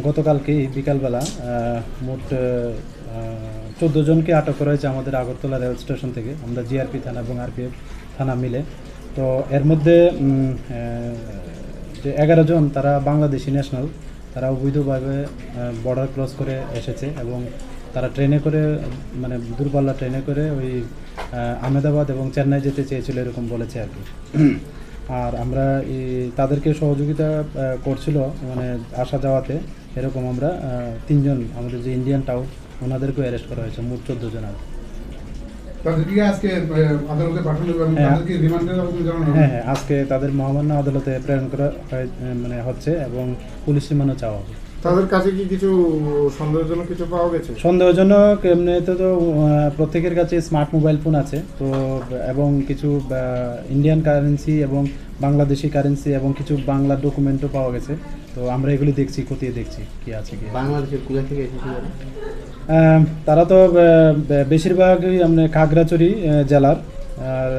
গতকালকে বিকালবেলা মোট 14 জনকে আটক করা হয়েছে আমাদের আগরতলা রেল স্টেশন থেকে। আমরা জিআরপি থানা এবং আরপিএফ থানা মিলে। তো এর মধ্যে যে 11 জন তারা বাংলাদেশি ন্যাশনাল, তারা অবৈধভাবে বর্ডার ক্রস করে এসেছে এবং তারা ট্রেনে করে মানে দূরপাল্লা ট্রেনে করে ওই আহমেদাবাদ এবং চেন্নাই যেতে চেয়েছিল এরকম বলেছে আর কি। আর আমরা তাদেরকে সহযোগিতা করছিল মানে আসা যাওয়াতে, এরকম আমরা 3 জন আমাদের যে ইন্ডিয়ান টাউট ওনাদেরকেও অ্যারেস্ট করা হয়েছে, মোট 14 জন। হ্যাঁ, আজকে তাদের মহামান্য আদালতে প্রেরণ করা মানে হচ্ছে এবং পুলিশ রিমান্ডও চাওয়া হবে। তাদের কাছে কি কিছু সন্দেহজনক কিছু পাওয়া গেছে? সন্দেহজনক এমনিতে তো প্রত্যেকের কাছে স্মার্ট মোবাইল ফোন আছে তো, এবং কিছু ইন্ডিয়ান কারেন্সি এবং বাংলাদেশি কারেন্সি এবং কিছু বাংলা ডকুমেন্টও পাওয়া গেছে। তো আমরা এগুলি দেখছি, খতিয়ে দেখছি কি আছে কি। বাংলাদেশের কোথা থেকে এসেছিল? তারা তো বেশিরভাগই মানে খাগড়াছড়ি জেলার আর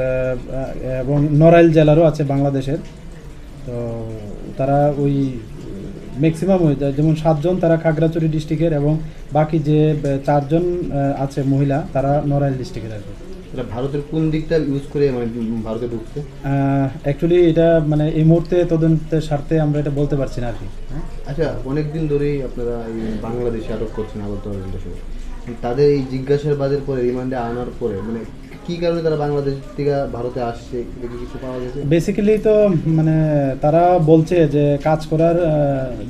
এবং নড়াইল জেলারও আছে বাংলাদেশের। তো তারা ওই ম্যাক্সিমাম যেমন 7 জন তারা খাগড়াছড়ি ডিস্ট্রিক্টের এবং বাকি যে 4 জন আছে মহিলা তারা নড়াইল ডিস্ট্রিক্টের আর কি। ভারতের কোন দিকটা ইউজ করে মানে ভারতে ঢুকছে? অ্যাকচুয়ালি এটা মানে এই মুহূর্তে তদন্তের স্বার্থে আমরা এটা বলতে পারছি না আর কি। আচ্ছা, অনেকদিন ধরেই আপনারা এই বাংলাদেশে আটক করছেন আগরতলা রেলস্টেশনে। তাদের এই জিজ্ঞাসাবাদের পরে রিমান্ডে আনার পরে মানে কি কারণে তারা বাংলাদেশ থেকে ভারতে আসছে কিছু পাওয়া গেছে? বেসিক্যালি তো মানে তারা বলছে যে কাজ করার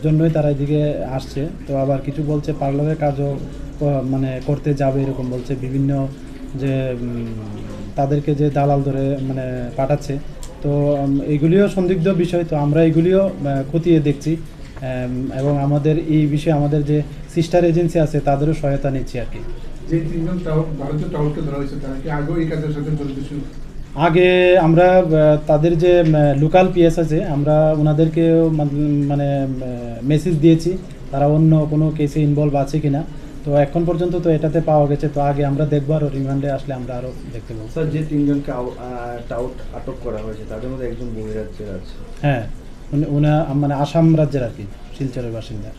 জন্যই তারা এদিকে আসছে। তো আবার কিছু বলছে পার্লারের কাজও মানে করতে যাবে এরকম বলছে। বিভিন্ন যে তাদেরকে যে দালাল ধরে মানে পাঠাচ্ছে, তো এগুলিও সন্দিগ্ধ বিষয়। তো আমরা এগুলিও খতিয়ে দেখছি এবং আমাদের এই বিষয়ে আমাদের যে সিস্টার এজেন্সি আছে তাদেরও সহায়তা নিচ্ছি আর কি। যে 3 জন ভারতীয় টাউটকে ধরা হয়েছে তারা কি আগে এই কাজের সাথে জড়িত ছিল? আগে আমরা তাদের যে লোকাল পিএস আছে আমরা ওনাদেরকে মানে মেসেজ দিয়েছি তারা অন্য কোনো কেসে ইনভলভ আছে কিনা। তো এখন পর্যন্ত তো এটাতে পাওয়া গেছে। তো আগে আমরা দেখবো, আরও রিমান্ডে আসলে আমরা আরও দেখতে পাবো। স্যার, যে 3 জনকে টাউট আটক করা হয়েছে তাদের মধ্যে একজন বহিরাজ্যের আছে। হ্যাঁ, উনি মানে আসাম রাজ্যের আর কি, শিলচরের বাসিন্দা।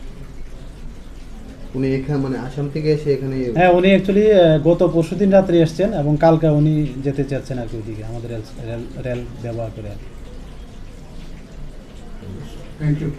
উনি এখানে মানে আসাম থেকে এসে এখানে? হ্যাঁ, উনি অ্যাকচুয়ালি গত পরশুদিন রাত্রে এসছেন এবং কালকে উনি যেতে চাচ্ছেন আর কি ওইদিকে আমাদের রেল ব্যবহার করে আর কি। Thank you.